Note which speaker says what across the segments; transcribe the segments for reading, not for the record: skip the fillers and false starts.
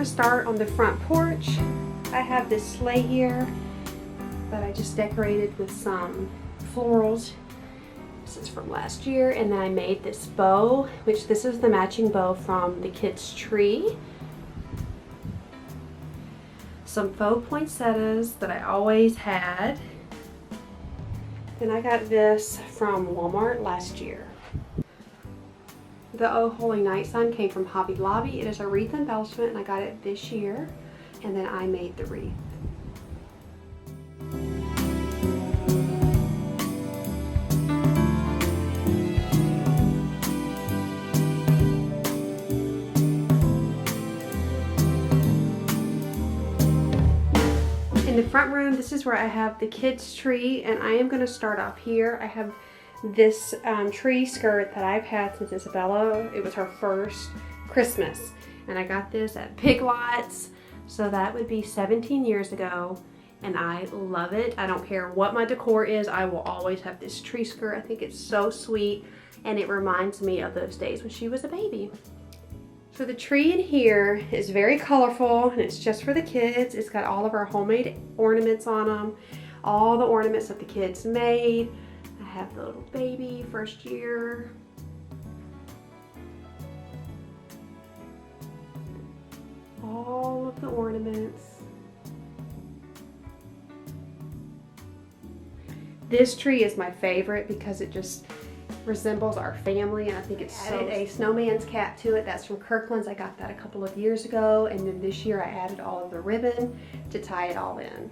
Speaker 1: gonna start on the front porch. I have this sleigh here that I just decorated with some florals. This is from last year, and then I made this bow, which this is the matching bow from the kids' tree. Some faux poinsettias that I always had. And I got this from Walmart last year. The Oh Holy Night sign came from Hobby Lobby. It is a wreath embellishment, and I got it this year. And then I made the wreath. In the front room, this is where I have the kids' tree, and I am going to start off here. I have this tree skirt that I've had since Isabella. It was her first Christmas, and I got this at Big Lots, so that would be 17 years ago, and I love it. I don't care what my decor is, I will always have this tree skirt. I think it's so sweet, and it reminds me of those days when she was a baby. So the tree in here is very colorful, and it's just for the kids. It's got all of our homemade ornaments on them, all the ornaments that the kids made. I have the little baby, first year. All of the ornaments. This tree is my favorite because it just resembles our family, and I think it's so. Added a snowman's cap to it. That's from Kirkland's. I got that a couple of years ago, and then this year I added all of the ribbon to tie it all in.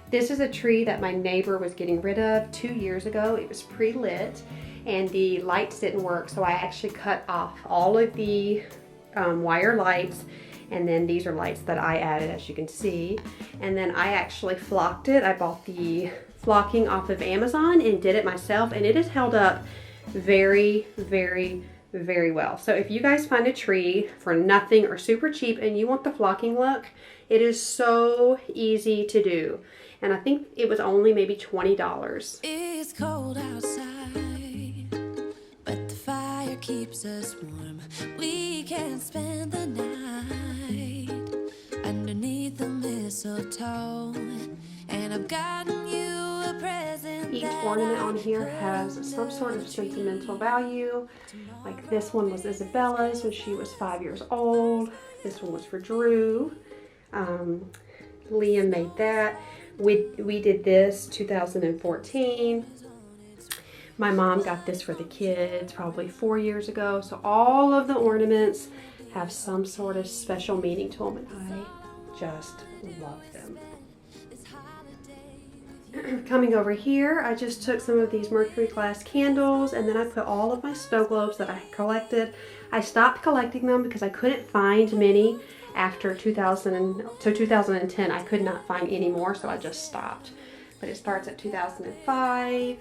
Speaker 1: This is a tree that my neighbor was getting rid of 2 years ago. It was pre-lit and the lights didn't work, so I actually cut off all of the wire lights. And then these are lights that I added, as you can see. And then I actually flocked it. I bought the flocking off of Amazon and did it myself, and it has held up very, very, very well. So if you guys find a tree for nothing or super cheap and you want the flocking look, it is so easy to do. And I think it was only maybe $20.
Speaker 2: It's cold outside, but the fire keeps us warm. We can spend the night underneath the mistletoe, and I've gotten you a present.
Speaker 1: Each ornament on here has some sort of sentimental value. Like this one was Isabella's when she was 5 years old. This one was for Drew. Liam made that. We did this 2014. My mom got this for the kids probably 4 years ago. So all of the ornaments have some sort of special meaning to them, and I just love them. Coming over here, I just took some of these mercury glass candles, and then I put all of my snow globes that I collected. I stopped collecting them because I couldn't find many after 2010. I could not find any more, so I just stopped. But it starts at 2005,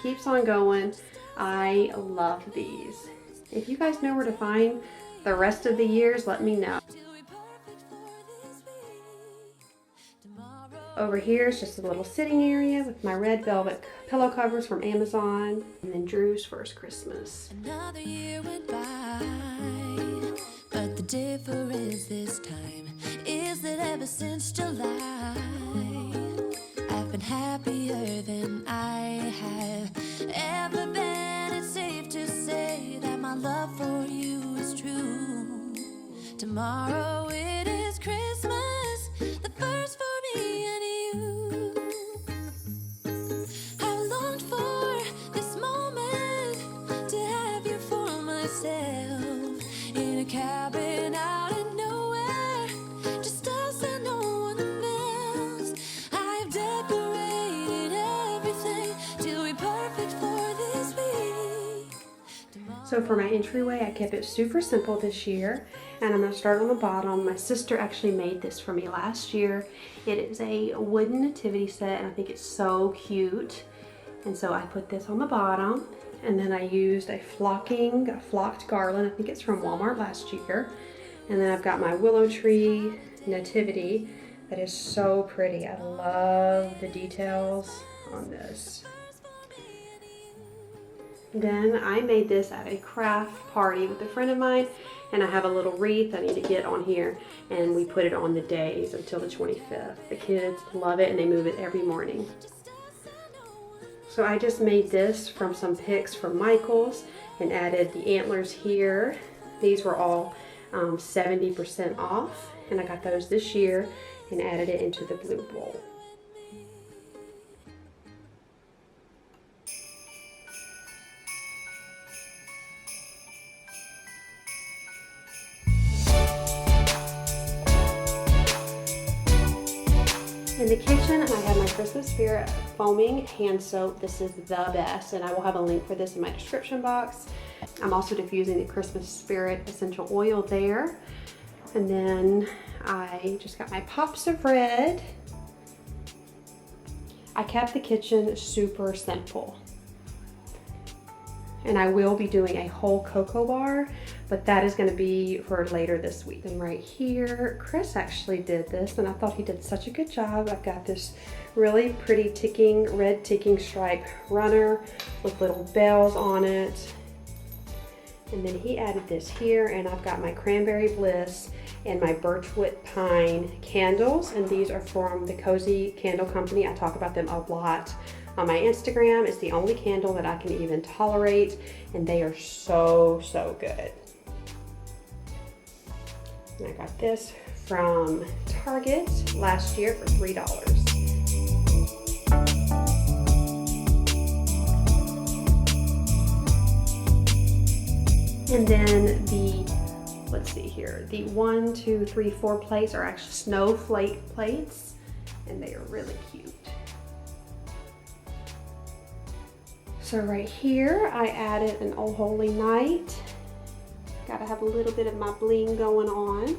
Speaker 1: keeps on going. I love these. If you guys know where to find the rest of the years, let me know. Over here is just a little sitting area with my red velvet pillow covers from Amazon. And then Drew's first Christmas.
Speaker 2: Another year went by, but the difference this time is that ever since July, I've been happier than I have ever been. It's safe to say that my love for you is true. Tomorrow it is Christmas, the first for me and you. I've longed for this moment to have you for myself in a cabin out in nowhere, just us and no one else. I've decorated everything to be perfect for this week.
Speaker 1: So for my entryway, I kept it super simple this year, and I'm going to start on the bottom. My sister actually made this for me last year. It is a wooden nativity set, and I think it's so cute. And so I put this on the bottom, and then I used a flocked garland. I think it's from Walmart last year. And then I've got my willow tree nativity that is so pretty. I love the details on this. Then I made this at a craft party with a friend of mine, and I have a little wreath I need to get on here, and we put it on the days until the 25th. The kids love it and they move it every morning. So I just made this from some picks from Michael's and added the antlers here. These were all 70% off, and I got those this year and added it into the blue bowl. In the kitchen, I have my Christmas Spirit foaming hand soap. This is the best, and I will have a link for this in my description box. I'm also diffusing the Christmas Spirit essential oil there. And then I just got my pops of red. I kept the kitchen super simple. And I will be doing a whole cocoa bar, but that is going to be for later this week. And right here, Chris actually did this, and I thought he did such a good job. I've got this really pretty red ticking stripe runner with little bells on it. And then he added this here, and I've got my Cranberry Bliss and my Birchwood Pine candles, and these are from the Cozy Candle Company. I talk about them a lot on my Instagram. It's the only candle that I can even tolerate, and they are so, so good. And I got this from Target last year for $3. And then let's see here, the 1, 2, 3, 4 plates are actually snowflake plates, and they are really cute. So right here, I added an Oh Holy Night. Gotta have a little bit of my bling going on.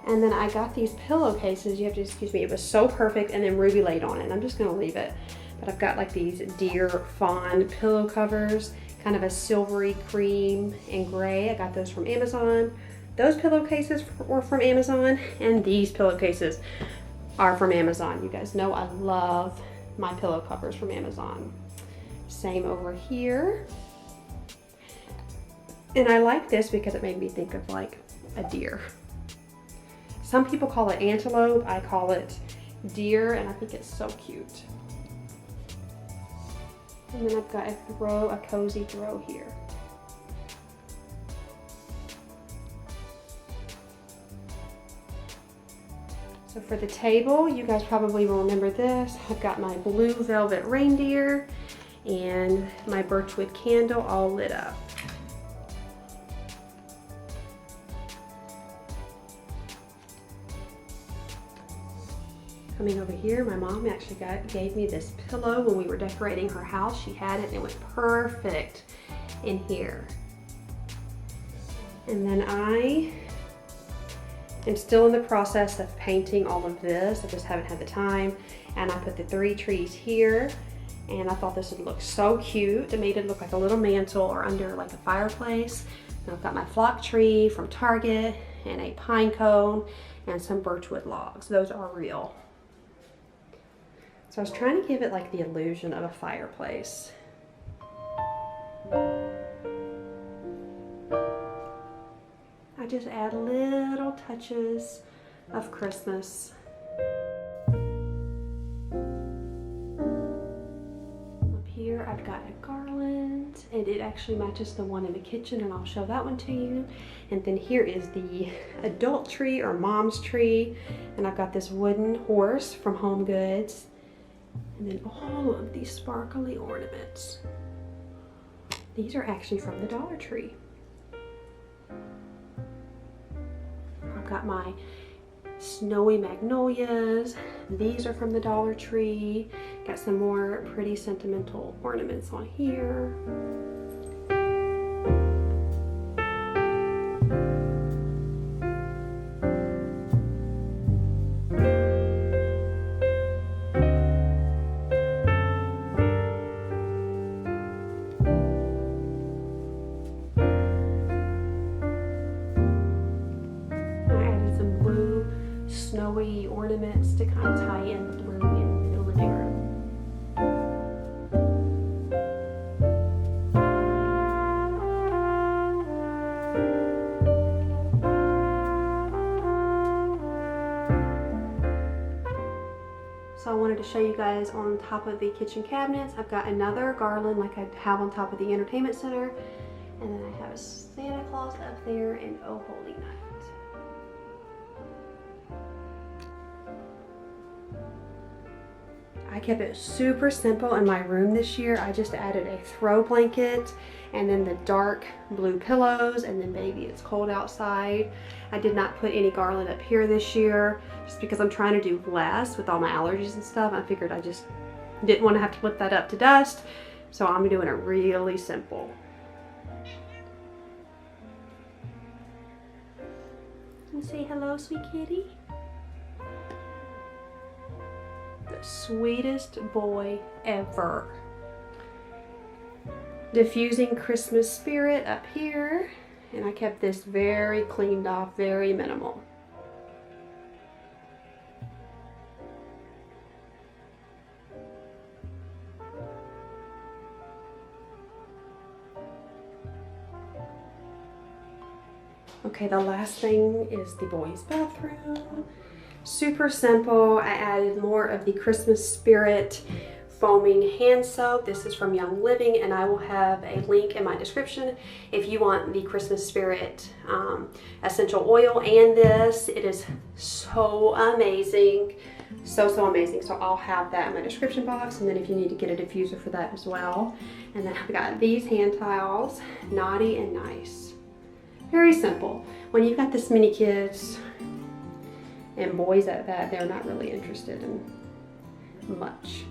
Speaker 1: And then I got these pillowcases, you have to excuse me, it was so perfect, and then Ruby laid on it, and I'm just gonna leave it. But I've got like these deer fawn pillow covers, kind of a silvery cream and gray. I got those from Amazon. Those pillowcases were from Amazon, and these pillowcases are from Amazon. You guys know I love my pillow covers from Amazon. Same over here. And I like this because it made me think of like a deer. Some people call it antelope, I call it deer, and I think it's so cute. And then I've got a cozy throw here. So for the table, you guys probably will remember this. I've got my blue velvet reindeer and my birchwood candle all lit up. Coming over here, my mom actually gave me this pillow when we were decorating her house. She had it and it was perfect in here. And then I am still in the process of painting all of this. I just haven't had the time. And I put the 3 trees here, and I thought this would look so cute. It made it look like a little mantle or under like a fireplace. And I've got my flock tree from Target and a pine cone and some birchwood logs. Those are real. So I was trying to give it like the illusion of a fireplace. I just add little touches of Christmas. Up here I've got a garland, and it actually matches the one in the kitchen, and I'll show that one to you. And then here is the adult tree or mom's tree, and I've got this wooden horse from Home Goods. And then all of these sparkly ornaments. These are actually from the Dollar Tree. I've got my snowy magnolias. These are from the Dollar Tree. Got some more pretty sentimental ornaments on here. Snowy ornaments to kind of tie in the blue in the living room. So I wanted to show you guys on top of the kitchen cabinets. I've got another garland like I have on top of the entertainment center. And then I have a Santa Claus up there and Oh Holy Night. I kept it super simple in my room this year. I just added a throw blanket and then the dark blue pillows, and then baby, it's cold outside. I did not put any garland up here this year just because I'm trying to do less with all my allergies and stuff. I figured I just didn't want to have to put that up to dust. So I'm doing it really simple. And say hello, sweet kitty. The sweetest boy ever. Diffusing Christmas spirit up here, and I kept this very cleaned off, very minimal. Okay, the last thing is the boys' bathroom. Super simple. I added more of the Christmas spirit foaming hand soap. This is from Young Living, and I will have a link in my description if you want the Christmas spirit essential oil and this. It is so amazing. So amazing. So I'll have that in my description box, and then if you need to get a diffuser for that as well. And then I've got these hand towels, Naughty and Nice. Very simple. When you've got this many kids and boys at that, they're not really interested in much.